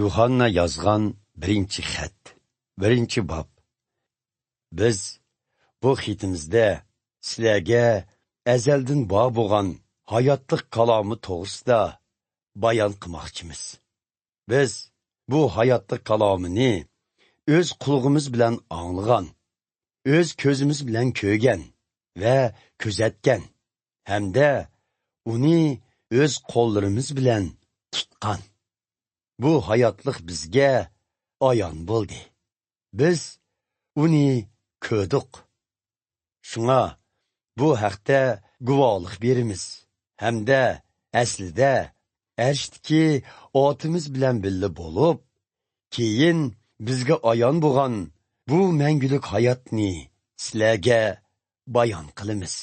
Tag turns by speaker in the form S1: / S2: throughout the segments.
S1: Yuhanna yazgan birinchi xat, birinchi bob. Biz bu xitimizda sizlarga azaldan bor bo'lgan hayotlik kalomi to'g'risida bayon qilmoqchimiz. Biz bu hayotlik kalomini o'z qulog'imiz bilan anglagan, o'z ko'zimiz bilan ko'rgan va kuzatgan, hamda uni o'z qo'llarimiz bilan tutgan. Bu hayotlik bizga ayon bo'ldi. Biz uni ko'rdik. Shunga bu haqda guvohlik berimiz. Hamda aslida arshdagi otimiz bilan birga bo'lib, keyin bizga ayon bo'lgan bu mangulik hayotni sizlarga bayon qilamiz.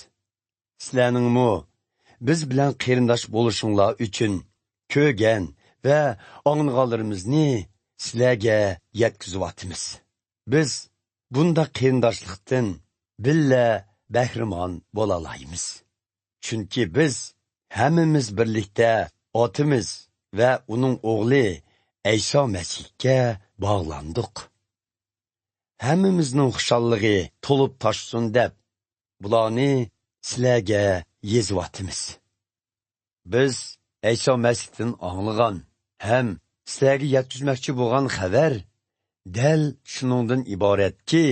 S1: Sizlarningmi biz bilan qarindosh bo'lishinglar uchun ko'rgan va anglaganlarimizni sizlarga yetkazib. Biz bunda qarindoshlikdan billa bahramon bo'la olamiz. Chunki biz hammamiz birlikda otimiz va uning o'g'li Ayso Masihga bog'landik. Hammamizning xushallig'i to'lib toshsin deb bularni sizlarga yozib. Biz Ayso Masihdan anglagan ham sizlarga yetkazmoqchi bo'lgan xabar dal shuningdan iboratki,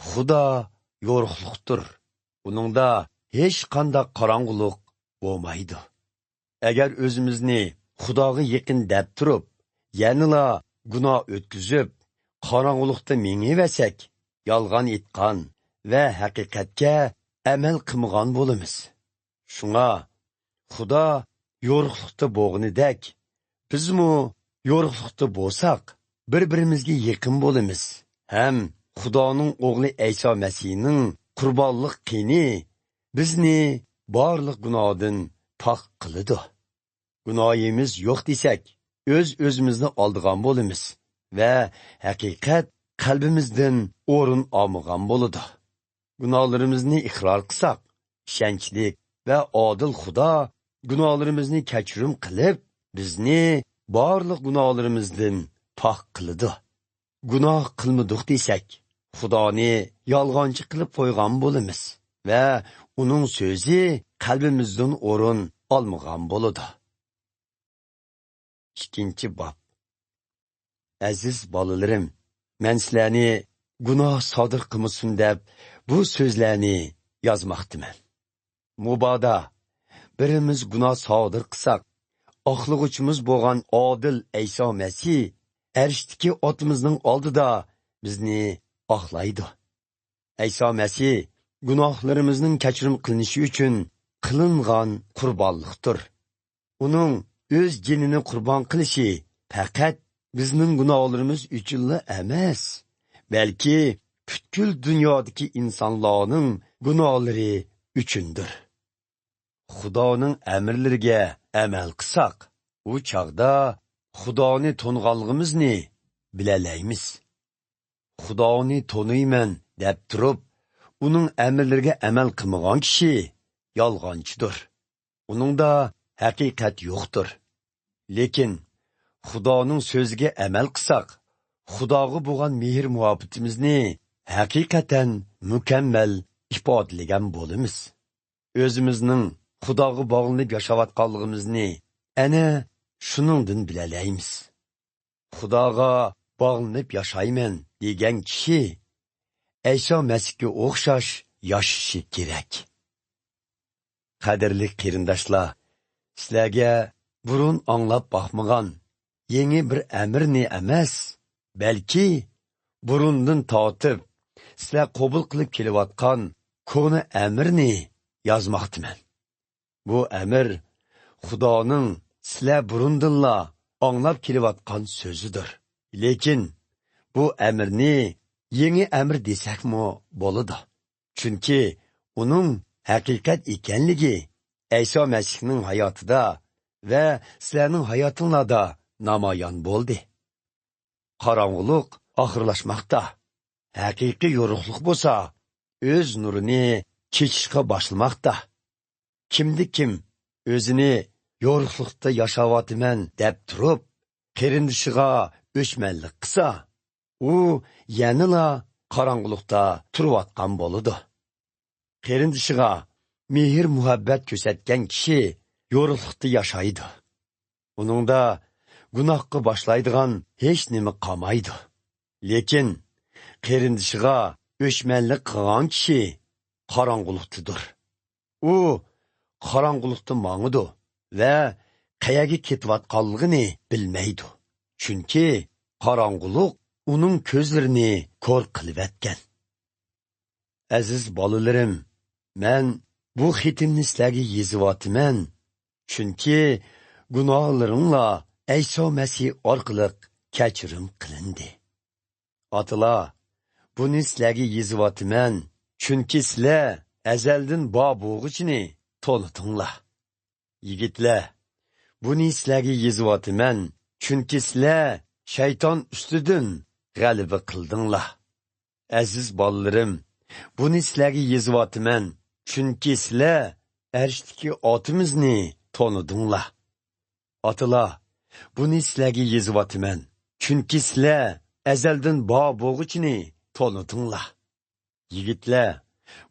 S1: Xudo yorug'liqdir. Uningda hech qanday qorong'ulik bo'lmaydi. Agar o'zimizni Xudoga yaqin deb turib, yanila gunoh o'tkazib, qorong'ulikda meng'iversak, yolg'on aytgan va haqiqatga amal qilmagan bo'lamiz. Shunga Xudo yorug'liqda bo'lganidek, bizmi yorug'liqda bo'lsak, bir-birimizga yaqin bo'lamiz. Ham Xudoning o'g'li Ayso Masihning qurbonlik qini bizni barliq gunohdan pok qiladi. Gunohimiz yo'q desak, o'z-o'zimizni oldigan bo'lamiz va haqiqat qalbimizdan o'rin olmagan bo'ladi. Gunohlarimizni iqror qilsak, ishonchli va odil Xudo gunohlarimizni kechirim qilib, bizni barliq gunohlarimizdan pok qiladi. Gunoh qilmadik desak, Xudoni yolg'onchi qilib qo'ygan bo'lamiz va uning so'zi qalbimizdan o'rin olmagan bo'ladi. Ikkinchi bob. Aziz bolalarim, men sizlarni gunoh sodir qilmasin deb bu so'zlarni yozmoqdiman. Mubodo birimiz gunoh sodir qilsak, oqlig'uchimiz bo'lgan odil Ayso Masih arshdagi otimizning oldida bizni oqlaydi. Ayso Masih gunohlarimizning kechirim qilinishi uchun qilingan qurbonlikdir. Uning o'z jinini qurbon qilishi faqat bizning gunohlarimiz uchunla emas, balki butkul dunyodagi insonlarning gunohlari uchundir. Xudoning amrlariga amal qilsak, u chaqda Xudoni to'nganligimizni bilalaymiz. Xudoni to'nayman deb turib, uning amrlariga amal qilmagan kishi yolg'onchidir. Uningda haqiqat yo'qdir. Lekin Xudoning so'ziga amal qilsak, Xudoga bo'lgan mehr muhabbatimizni haqiqatan mukammal ifodalagan bo'lamiz. O'zimizning Xudoga bog'lanib yashayotganligimizni ana shuningdan bilalaymiz. Xudoga bog'lanib yashayman degan kishi Ayso Masihga o'xshash yashashi kerak. Qadrli qarindoshlar, sizlarga burun anglab boqmagan yangi bir amrni emas, balki burundan tortib sizlar qabul qilib kelayotgan ko'ni amrni yozmoqdiman. Bu amr Xudoning sizlar burundanla anglab kelayotgan so'zidir. Lekin bu amrni yangi amr desakmi bo'ladi. Chunki uning haqiqat ekanligi Ayso Masihning hayotida va sizlarning hayotinglarda namoyon bo'ldi. Qorong'ulik oxirlashmoqda. Haqiqiy yorug'lik bo'lsa, o'z nurini chechishga boshlamoqda. Kim o'zini yorug'likda yashayotman deb turib, qarindishiga o'chmanlik qilsa, u yanila qorong'ulikda turayotgan bo'ladi. Qarindishiga mehr muhabbat ko'rsatgan kishi yorug'likda yashaydi. Uningda gunohga boshlaydigan hech nima qolmaydi. Lekin qarindishiga o'chmanlik qilgan kishi qorong'ulikdadir. U qorong'ulikda mangidi va qayaga ketayotganligini bilmaydi. Chunki qorong'ulik uning ko'zlarini ko'r qilib etgan. Aziz bolalarim, men bu xitni sizlarga yeziyotiman. Chunki gunohlaringlar Ayso Masih orqali kechirim qilindi. Otalar, buni sizlarga yeziyotiman. Chunki sizlar azaldan bor bo'lg'ichini to'litinglar. Yigitlar, buni sizlarga yeziyotiman. Chunki sizlar shayton ustidan g'alaba qildinglar. Aziz bolalarim, buni sizlarga yeziyotiman. Chunki sizlar arshdagi otimizni tanidinglar. Otalar, buni sizlarga yeziyotiman. Chunki sizlar azaldan bor bo'lg'ichini tanidinglar. Yigitlar,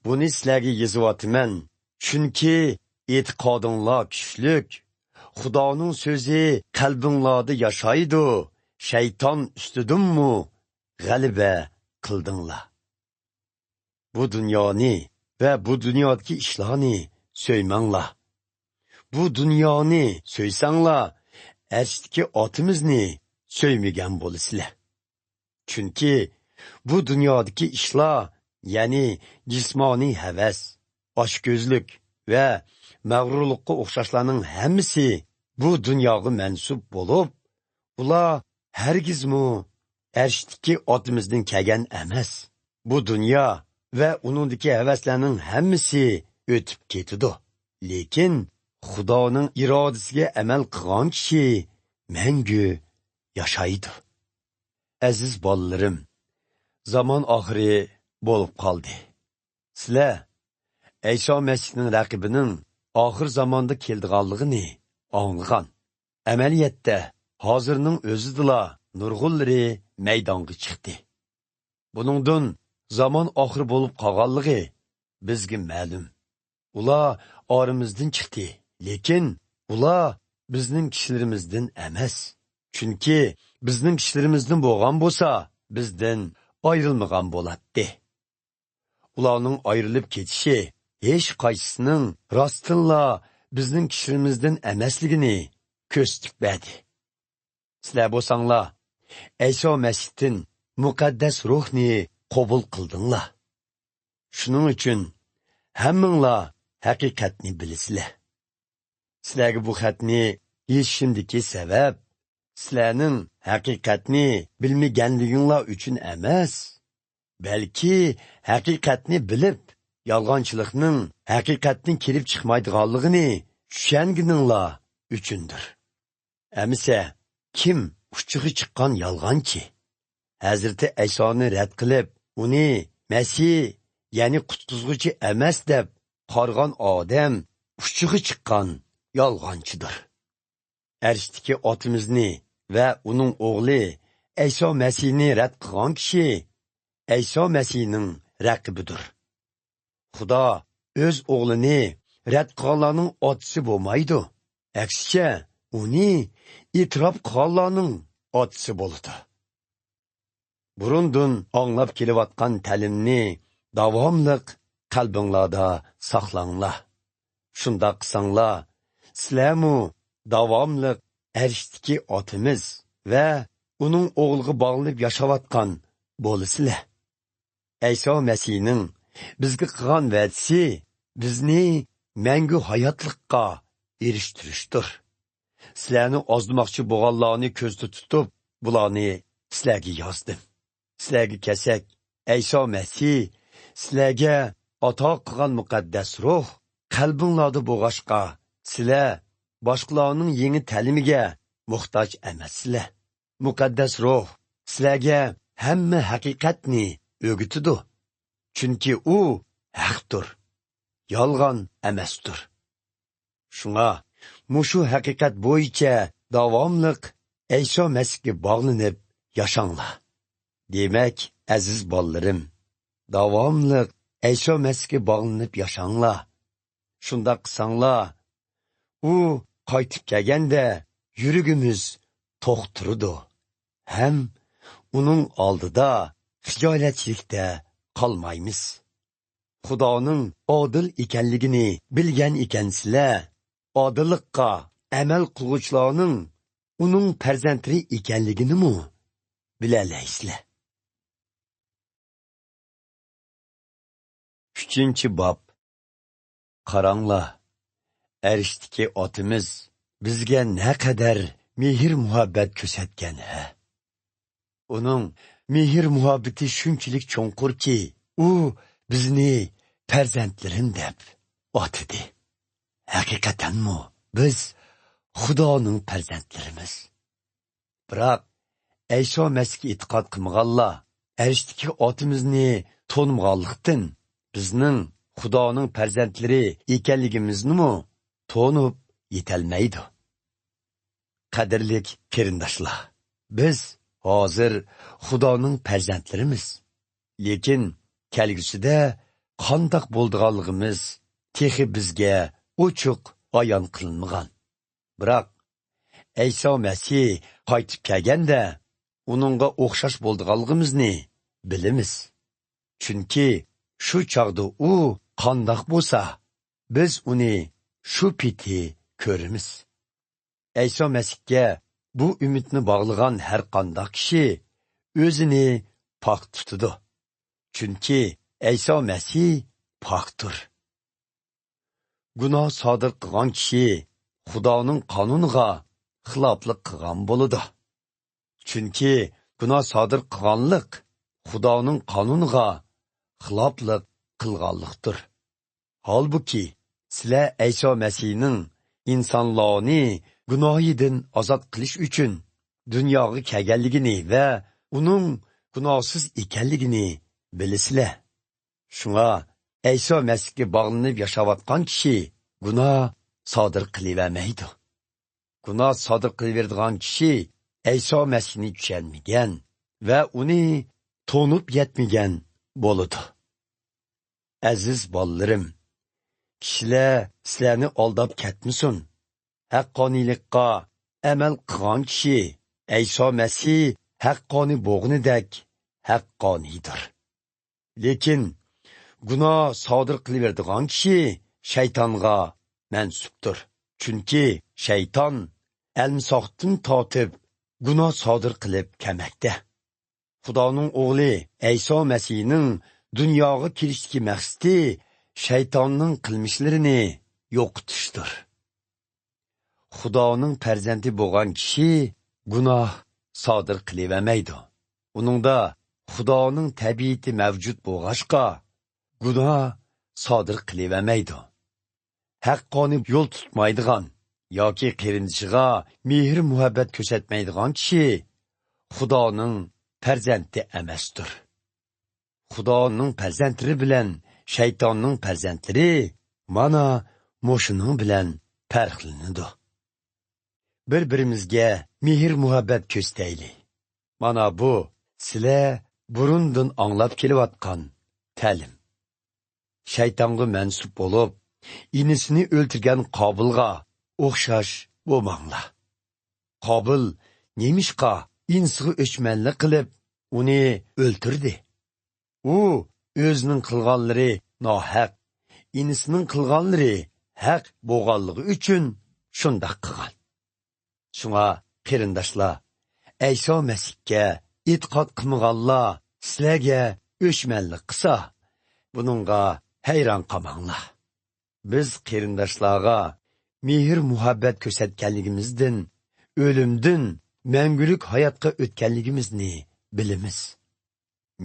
S1: buni sizlarga yeziyotiman. Chunki e'tiqodinglar kuchlik. Xudoning so'zi qalbinglarda yashaydi. Shayton ustidinmi g'alaba qildinglar. Bu dunyoni va bu dunyodagi ishlarni so'ymanglar. Bu dunyoni so'ysanglar, arshdagi otimizni so'ymagan bo'lasizlar. Chunki bu dunyodagi ishlar, ya'ni jismoniy havas, ochko'zlik va mag'rurlikqa o'xshashlarning hammasi bu dunyoga mansub bo'lib, ular hargizmi arshdagi otimizdan kelgan emas. Bu dunyo va uningdagi havaslarning hammasi o'tib ketadi. Lekin Xudoning irodasiga amal qilgan kishi mangu yashaydi. Aziz bolalarim, zamon oxiri bo'lib qoldi. Sizlar Ayso Masihning raqibining oxir zamonda keldiganligini anglagan. Amaliyotda hozirning o'zidala nurg'unlari maydonga chiqdi. Buningdan zamon oxir bo'lib qolganligi bizga ma'lum. Ular oramizdan chiqdi, lekin ular bizning kishilarimizdan emas. Chunki bizning kishilarimizdan bo'lgan bo'lsa, bizdan ayrilmagan bo'ladi. Ularning ayrilib ketishi hech qaysisining rostinla bizning kishilarimizdan emasligini ko'rsatib berdi. Sizlar bo'lsanglar, Ayso Masihdan muqaddas ruhni qabul qildinglar. Shuning uchun hammanglar haqiqatni bilasizlar. Sizlarga bu xatni yezishimdagi sabab sizlarning haqiqatni bilmaganliginglar uchun emas, balki haqiqatni bilib, yolg'onchilikning haqiqatdan kelib chiqmaydiganligini tushunganinglar uchundir. Amisa kim uchiga chiqqan yolg'onchi? Hazrati Aysoni rad qilib, uni Masih, ya'ni qutqizuvchi emas deb qarg'an odam uchiga chiqqan yolg'onchidir. Arshdagi otimizni va uning o'g'li Ayso Masihni rad qilgan kishi Ayso Masihning raqibidir. Xudo o'z o'g'lini rad qilganlarning otisi bo'lmaydi. Aksicha, uni e'tirof qilganlarning otisi bo'ladi. Burundan anglab kelayotgan ta'limni davomliq qalbinglarda saqlanglar. Shunda qilsanglar, sizlarmu davomliq arshdagi otimiz va uning o'g'liga bog'lib yashayotgan bo'lasizlar. Ayso Masihning bizga qilgan va'dasi bizni mangu hayotlikqa erishtirishdir. Sizlarni ozdirmoqchi bo'lganlarni ko'zda tutib, bularni sizlarga yozdim. Sizlarga kelsak, Ayso Masih sizlarga ato qilgan muqaddas ruh qalbinglarda bo'lg'ashqa, sizlar boshqalarning yangi ta'limiga muhtoj emassizlar. Muqaddas ruh sizlarga hamma haqiqatni o'rgatadi. Chunki u haqdir, yolg'on emasdir. Shunga mushu haqiqat bo'yicha davomliq Ayso Masihga bog'lanib yaşanglar. Demek, aziz bollarım, davamlıq Eyso Mesih'e bağlanıp yaşanglar. Şunda qısanglar, u qaytib kelganda yürügümüz to'xturdi. Hem uning oldida xijolatchilikda qolmaymiz. Xudoning odil ekanligini bilgan ekansizlar, odillikqa amal qiluvchilarning uning farzandlari ekanligini-mu bilalaysizlar. 3-bob. Qaranglar, arishdagi otimiz bizga naqadar mehr muhabbat ko'rsatgan ha. Uning mehr muhabbati shunchalik cho'nqurki, u bizni farzandlarim deb otidi. Haqiqatanmi biz Xudoning farzandlarimiz. Biroq Eyso Mesihga e'tiqod qilmaganlar arishdagi otimizni to'nmaganlikdan bizning Xudoning farzandlari ekanligimizni to'nib yetolmaydi. Qadrli qarindoshlar, biz hozir Xudoning farzandlarimiz. Lekin kelgusida qandoq bo'lganligimiz texi bizga ochiq ayon qilinmagan. Biroq Eyso Mesih qaytib kelganda uningga o'xshash bo'lganligimizni bilamiz. Chunki shu chaqda u qandoq bo'lsa, biz uni shu piti ko'ramiz. Eyso Mesihga bu umidni bog'lagan har qanday kishi o'zini pok tutadi. Chunki Eyso Mesih pokdir. Gunoh sodir qilgan kishi Xudoning qonuniga xiloflik qilgan bo'ladi. Chunki gunoh sodir qilganlik Xudoning qonuniga xiloflik qilganlikdir. Halbuki sizlar Eyso Mesihning insonlarni gunohidan ozod qilish uchun dunyoga kelganligini va uning gunohsiz ekanligini bilasizlar. Shunga Eyso Mesihga bog'lanib yashayotgan kishi gunoh sodir qilavermaydi. Gunoh sodir qilaveradigan kishi Eyso Mesihni tushunmagan va uni to'nib yetmagan bo'ladi. Aziz bolalarim, kishilar sizlarni aldab ketmasin. Haqqoniylikqa amal qilgan kishi Eyso Mesih haqqoniy bo'lganidek haqqoniydir. Lekin gunoh sodir qilaveradigan kishi shaytonga mansubdir. Chunki shayton almisoqdan tortib gunoh sodir qilib kelmoqda. Xudoning o'g'li Eyso Mesihning dunyoga kelishdagi maqsadi shaytonning qilmishlarini yo'qotishdir. Xudoning farzandi bo'lgan kishi gunoh sodir qilavermaydi. Uningda Xudoning tabiati mavjud bo'lg'achqa gunoh sodir qilavermaydi. Haqqoniy yo'l tutmaydigan yoki qarindishiga mehr muhabbat ko'rsatmaydigan kishi Xudoning farzandi emasdir. Xudoning farzandlari bilan shaytonning farzandlari mana mushuning bilan farqlanadi. Bir-birimizga mehr muhabbat ko'rsataylik. Mana bu sizlar burundan anglab kelayotgan ta'lim. Shaytonga mansub bo'lib, inisini o'ltirgan Qobilga o'xshash bo'lmanglar. Qobil nemishqa insiga o'chmanlik qilib, uni o'ltirdi. U o'zining qilganlari nohaq, inisining qilganlari haq bo'lganligi uchun shunday qilgan. Shunga qarindoshlar, Eyso Mesihga e'tiqod qilmaganlar sizlarga o'chmanlik qilsa, buningga hayron qolmanglar. Biz qarindoshlarga mehr muhabbat ko'rsatganligimizdan, o'limdan mangulik hayotga o'tganligimizni bilamiz.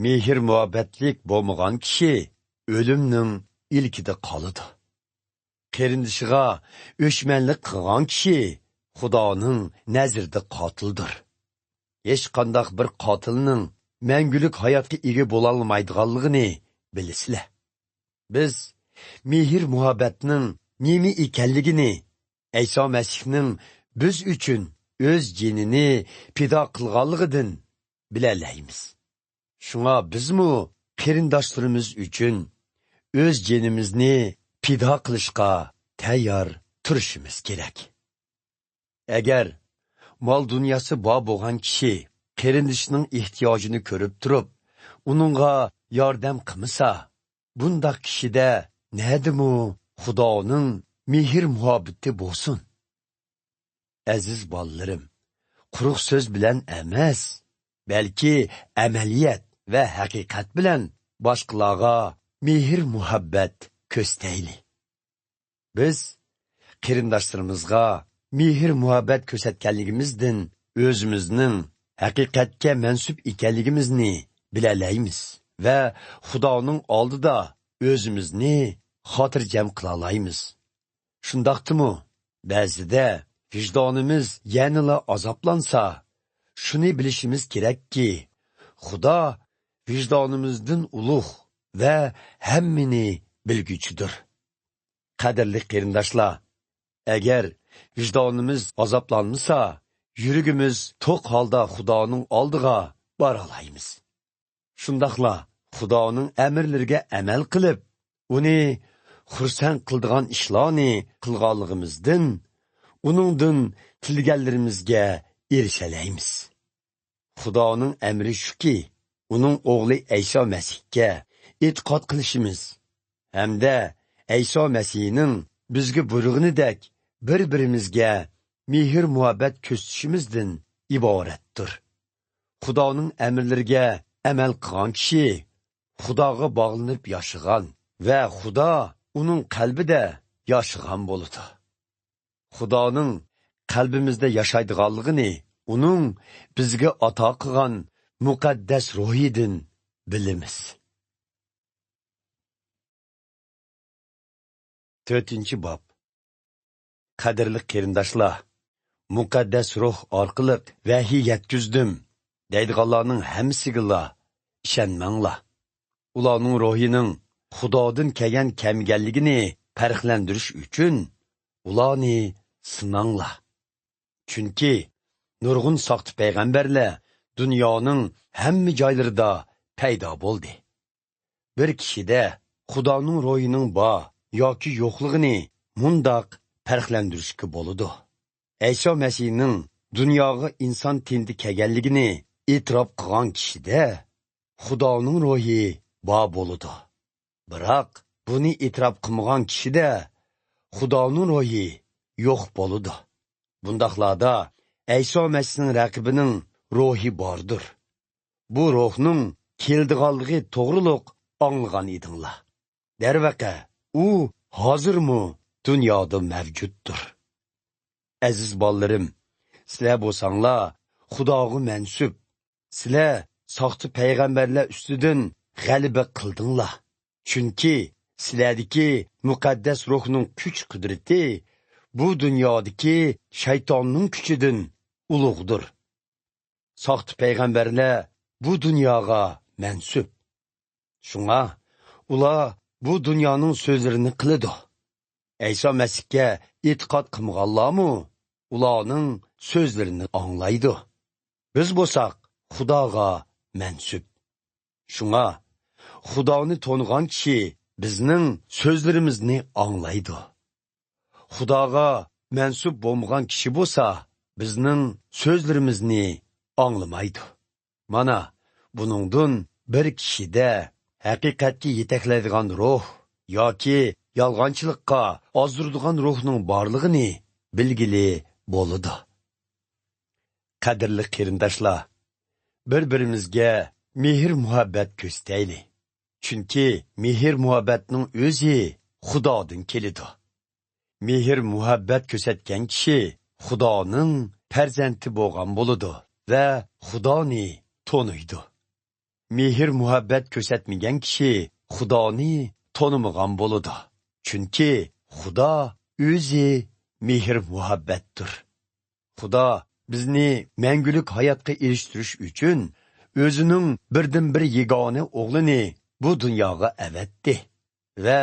S1: Mehr muhabbatlik bo'lmagan kishi o'limning ilkida qoladi. Qarindishiga o'chmanlik qilgan kishi Xudoning nazarida qotildir. Hech qanday bir qotilning mangulik hayotga ega bo'la olmaydiganligini bilasizlar. Biz mehr muhabbatning nima ekanligini, Eyso Mesihning biz uchun o'z jinini fido qilganligidan bilalaymiz. Şuna bizmi qarindoshlarimiz uchun o'z jinimizni pido qilishga tayyor turishimiz kerak. Agar mol dunyosi bor bo'lgan kishi qarindishining ehtiyojini ko'rib turib, uningga yordam qilmasa, bundaq kishida nadimu Xudoning mehr muhabbati bo'lsin. Aziz bolalarim, quruq so'z bilan emas, balki amaliyat va haqiqat bilan boshqalarga mehr muhabbat ko'rsataylik. Biz qarindoshlarimizga mehr muhabbat ko'rsatganligimizdan o'zimizning haqiqatga mansub ekanligimizni bilalaymiz va Xudoning oldida o'zimizni xotirjam qila olamiz. Shundaqdimi, ba'zida vijdonimiz yanada azoblansa, shuni bilishimiz kerakki, Xudo vijdonimizdan ulug' va hammani bilguchidir. Qadrli qarindoshlar, agar vijdonimiz azoblanmasa, yuragimiz to'q holda Xudoning oldiga bora olamiz. Shundaqla Xudoning amrlariga amal qilib, uni xursand qiladigan ishlarni qilganligimizdan, uningdan tilganlarimizga erishalaymiz. Xudoning amri shuki, uning o'g'li Ayso Masihga e'tiqod qilishimiz hamda Ayso Masihning bizga buyrug'inidek bir-birimizga mehr muhabbat ko'rsatishimizdan iboratdir. Xudoning amrlariga amal qilgan kishi Xudoga bog'lanib yashagan va Xudo uning qalbida yashagan bo'ladi. Xudoning qalbimizda yashaydiganligini uning bizga ato qilgan muqaddas ruhidan bilamiz. 4-bob. Qadrli qarindoshlar, muqaddas ruh orqali vahiy yetkizdim deydiganlarning hammasiga ishonmanglar. Ularning ruhining Xudodan kelgan kamganligini farqlantirish uchun ularni sinanglar. Chunki nurg'un soxta payg'ambarlar dunyoning hamma joylarida paydo bo'ldi. Bir kishida Xudoning ruhining bor yoki yo'qligini mundoq farqlantirishga bo'ladi. Ayso Masihning dunyoga inson tendi kelganligini e'tirof qilgan kishida Xudoning ruhi bor bo'ladi. Biroq buni e'tirof qilmagan kishida Xudoning ruhi yo'q bo'ladi. Bundaqlarda Ayso Masihning raqibining ruhi bordir. Bu ruhning keldiganligi to'g'riliq anglagan edinglar. Darvaqa, u hozirmi dunyoda mavjuddir. Aziz bolalarim, sizlar bo'lsanglar Xudoga mansub, sizlar soxta payg'ambarlar ustidan g'alaba qildinglar. Chunki sizlardagi muqaddas ruhning kuch-qudrati bu dunyodagi shaytonning kuchidan ulug'dir. Soxta payg'ambarlar bu dunyoga mansub. Shunga ular bu dunyoning so'zlarini qiladi. Ayso Masihga e'tiqod qilmaganlarmi ularning so'zlarini anglaydi. Biz bo'lsak Xudoga mansub. Shunga Xudoni tonigan kishi bizning so'zlarimizni anglaydi. Xudoga mansub bo'lmagan kishi bo'lsa, bizning so'zlarimizni anglamaydi. Mana buningdan bir kishida haqiqatga yetaklaydigan ruh yoki yolg'onchilikqa ozdiradigan ruhning borlig'ini bilgili bo'ladi. Qadrli qarindoshlar, bir-birimizga mehr muhabbat ko'rsataylik. Chunki mehr muhabbatning o'zi Xudodan keladi. Mehr muhabbat ko'rsatgan kishi Xudoning farzandi bo'lgan bo'ladi va Xudoni taniydi. Mehr muhabbat ko'rsatmagan kishi Xudoni tanimagan bo'ladi. Chunki Xudo o'zi mehr muhabbatdir. Xudo bizni mangulik hayotga erishtirish uchun o'zining birdan-bir yagona o'g'lini bu dunyoga avatdi va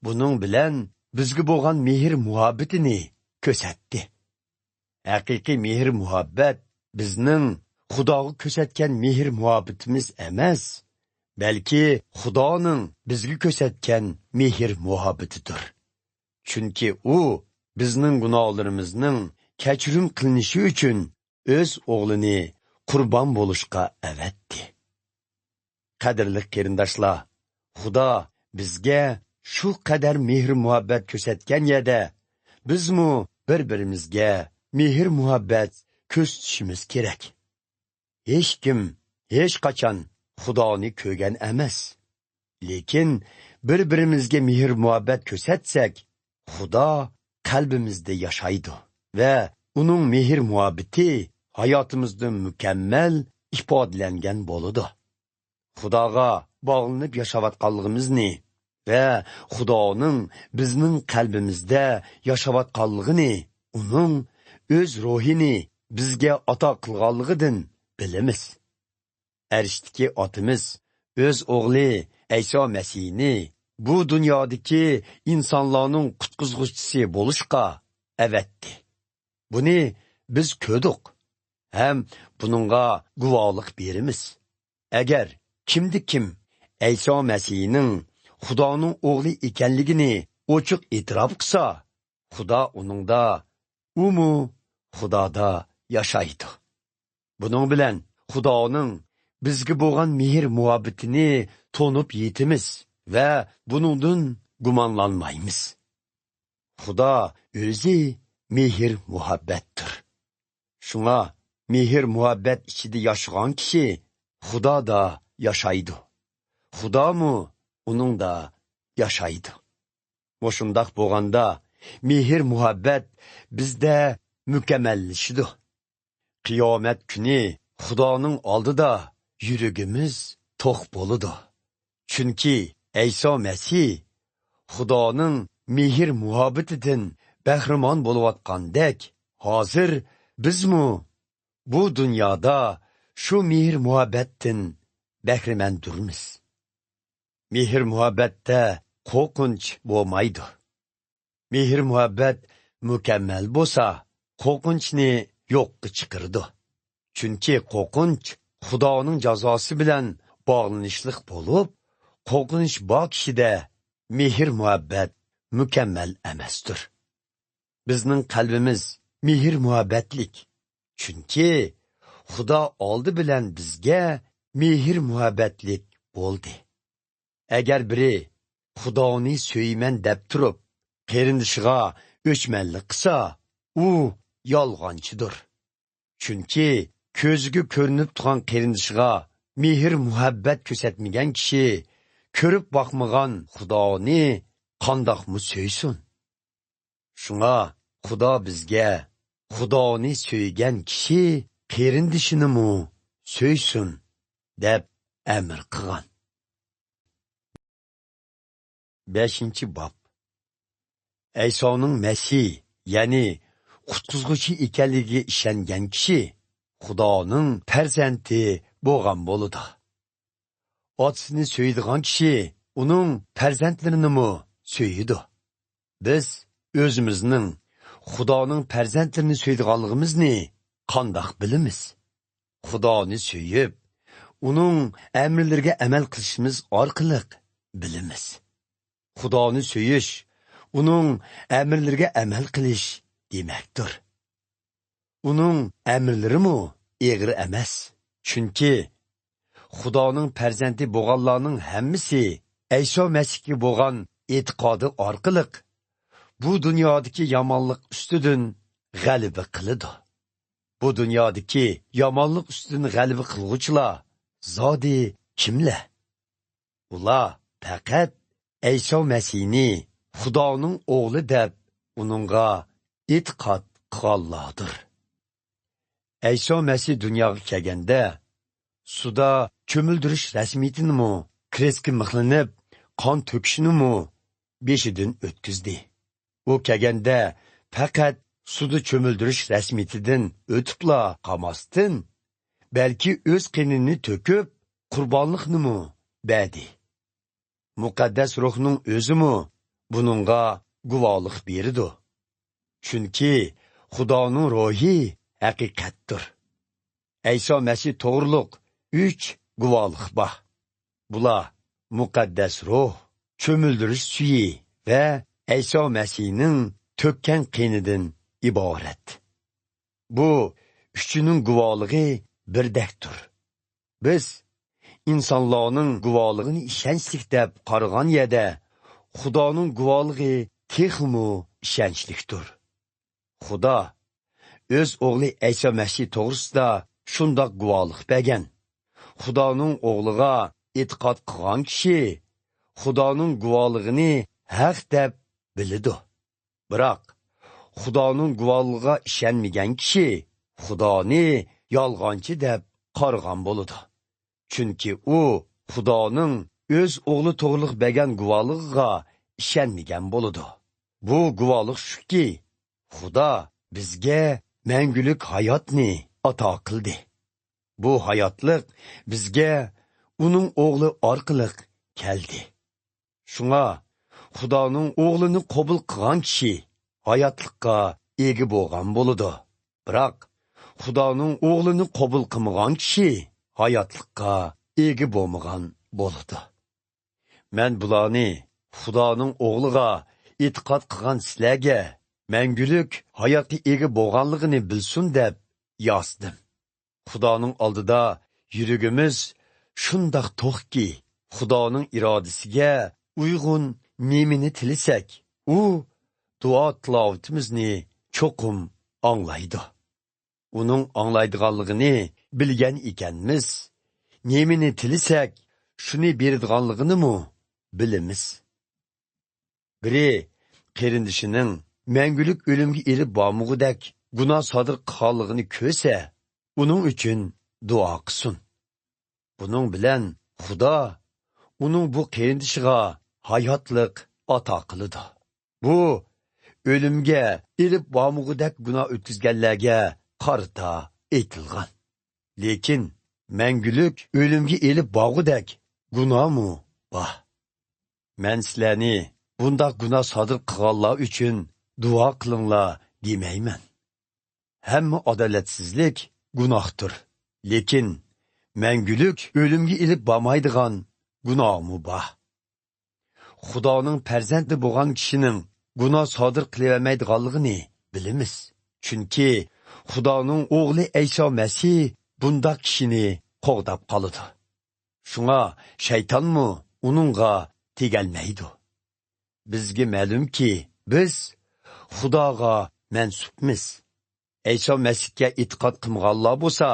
S1: buning bilan bizga bo'lgan mehr muhabbatini ko'rsatdi. Haqiqiy mehr muhabbat bizning Xudoga ko'rsatgan mehr muhabbetimiz emas, balki Xudoning bizga ko'rsatgan mehr muhabbetidir. Chunki u bizning gunohlarimizning kechirim qilinishi uchun o'z o'g'lini qurbon bo'lishga avatdi. Qadrli qarindoshlar, Xudo bizga shu qadar mehr muhabbat ko'rsatgan yerda bizmi bir-birimizga mehr muhabbat ko'rsatishimiz kerak. Hech kim hech qachon Xudoni ko'rgan emas. Lekin bir-birimizga mehr muhabbat ko'rsatsak, Xudo qalbimizda yashaydi va uning mehr muhabbati hayotimizda mukammal ifodalangan bo'ladi. Xudoga bog'lanib yashayotganligimizni va Xudoning bizning qalbimizda yashayotganligini, uning o'z ruhini bizga ato qilganligidan bilamiz. Arishdagi otimiz o'z o'g'li Ayso Masihni bu dunyodagi insonlarning qutqizg'uvchisi bo'lishga avatdi. Buni biz ko'rdik, ham buningga guvohlik beramiz. Agar kim Ayso Masihning Xudoning o'g'li ekanligini ochiq e'tirof qilsa, Xudo uningda, umu Xudoda yashaydi. Buning bilan Xudoning bizga bo'lgan mehr muhabbatini to'nib yetimiz va buningdan gumonlanmaymiz. Xudo o'zi mehr muhabbatdir. Shunga mehr muhabbat ichida yashagan kishi Xudoda yashaydi. Xudomu uningda yashaydi. Moshundaq bo'lganda mehr muhabbat bizda mukammallashidi. Qiyomat kuni Xudoning oldida yuragimiz to'q bo'ladi. Chunki Ayso Masih Xudoning mehr muhabbatidan bahramon bo'layotgandek, hozir bizmi bu dunyoda shu mehr muhabbatdan bahramandurmiz. Mehr muhabbatda qo'rqinch bo'lmaydi. Mehr muhabbat mukammal bo'lsa, qo'rqinchni yo'qqa chiqardi. Chunki qo'rqinch Xudoning jazosi bilan bog'lanishlik bo'lib, qo'rqinch bor kishida mehr muhabbat mukammal emasdir. Bizning qalbimiz mehr muhabbatlik. Chunki Xudo oldi bilan bizga mehr muhabbatlik bo'ldi. Agar biri Xudoni so'yman deb turib, qarindishiga o'chmanlik qilsa, u yolg'onchidir. Chunki ko'ziga ko'rinib turgan qarindishiga mehr muhabbat ko'rsatmagan kishi ko'rib boqmagan Xudoni qandoqmi so'ysin? Shunga Xudo bizga Xudoni so'ygan kishi qarindishini so'ysin deb amr qilgan. 5-bob. Aysoning Masih, ya'ni qutqizg'uchi ekanligiga ishongan kishi Xudoning farzandi bo'lgan bo'ladi. Otasini so'ydigan kishi uning farzandlarini so'yidi. Biz o'zimizning Xudoning farzandlarini so'ydiganligimizni qandoq bilamiz? Xudoni so'yib, uning amrlariga amal qilishimiz orqali bilamiz. Xudoni so'yish, uning amrlariga amal qilish demakdir. Uning amrlarimi egri emas. Chunki Xudoning farzandi bo'lganlarning hammasi Ayso Masihga bo'lgan e'tiqodi orqali bu dunyodagi yomonlik ustidan g'alaba qiladi. Bu dunyodagi yomonlik ustidan g'alaba qilguvchilar zodi kimlar? Ular faqat Ayso Masihni Xudoning o'g'li deb uningga e'tiqod qilganlardir. Ayso Masih dunyoga kelganda suda cho'mildirish rasmiyatini krestga mixlanib, qon to'kishini beshidan o'tkazdi. U kelganda faqat suda cho'mildirish rasmiyatidan o'tibla qolmasdan, balki o'z qinini to'kib, qurbonlikni berdi. Muqaddas ruhning o'zimi buningga guvohlik berdi. Chunki Xudoning ruhi haqiqatdir. İsa Mesih to'g'riliq 3 guvohlik bor. Bular muqaddas ruh, cho'mildirish suyi va İsa Mesihning to'kkan qinidan iborat. Bu üçünün guvohligi birdekdir. Biz insonlarning guvohligini ishonchlik deb qaragan yerda Xudoning guvohligi texmu ishonchlikdir. Xudo o'z o'g'li İsa Mesih to'g'risida shundoq guvohlik bergan. Xudoning o'g'liga e'tiqod qilgan kishi Xudoning guvohligini haq deb biladi. Biroq Xudoning guvohligiga ishonmagan kishi Xudoni yolg'onchi deb qaragan bo'ladi. Chunki u Xudoning o'z o'g'li to'g'riliq bergan guvohligiga ishonmagan bo'ladi. Bu guvohlik shuki, Xudo bizga mangulik hayotni ato qildi. Bu hayotlik bizga uning o'g'li orqali keldi. Shunga Xudoning o'g'lini qabul qilgan kishi hayotlikqa ega bo'lgan bo'ladi. Biroq Xudoning o'g'lini qabul qilmagan kishi hayotlikqa ega bo'lmagan bo'ladi. Men bularni Xudoning o'g'liga e'tiqod qilgan sizlarga mangulik hayotga ega bo'lganligini bilsin deb yozdim. Xudoning oldida yuragimiz shundoq to'qki, Xudoning irodasiga uyg'un nemini tilisak, u duo tilovatimizni cho'qim anglaydi. Uning anglaydiganligini bilgan ekanmiz. Nemini tilisak, shuni beradiganligini bilamiz. Biri qarindishining mangulik o'limga elib bormug'idek gunoh sodir qilganligini ko'rsa, uning uchun duo qilsin. Buning bilan Xudo uning bu qarindishiga hayotlik ato qiladi. Bu o'limga elib bormug'idek gunoh o'tkazganlarga qarata aytilgan. Lekin mangulik o'limga elib borgudek gunohmi bor. Men sizlarni bundoq gunoh sodir qilganlar uchun duo qilinglar demayman. Hamma adolatsizlik gunohdir. Lekin mangulik o'limga elib bormaydigan gunohmi bor. Xudoning farzandi bo'lgan kishining gunoh sodir qilavermaydiganligini bilamiz. Chunki Xudoning o'g'li İsa Mesih bundoq kishini qo'g'dab qoladi. Shunga shaytonmi uningga tegalmaydi. Bizga ma'lumki, biz Xudoga mansubmiz. İsa Mesihga e'tiqod qilmaganlar bo'lsa,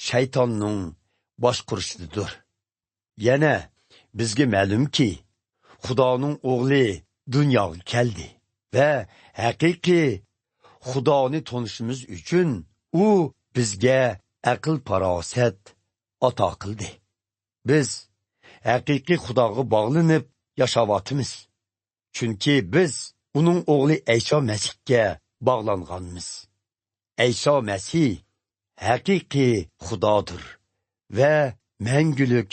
S1: shaytonning boshqurishidir. Yana bizga ma'lumki, Xudoning o'g'li dunyoga keldi va haqiqiy Xudoni tanishimiz uchun u bizga aql farosat ato qildi. Biz haqiqiy Xudoga bog'lanib yashayotimiz. Chunki biz uning o'g'li İsa Mesihga bog'langanmiz. İsa Mesih haqiqiy Xudodir va mangulik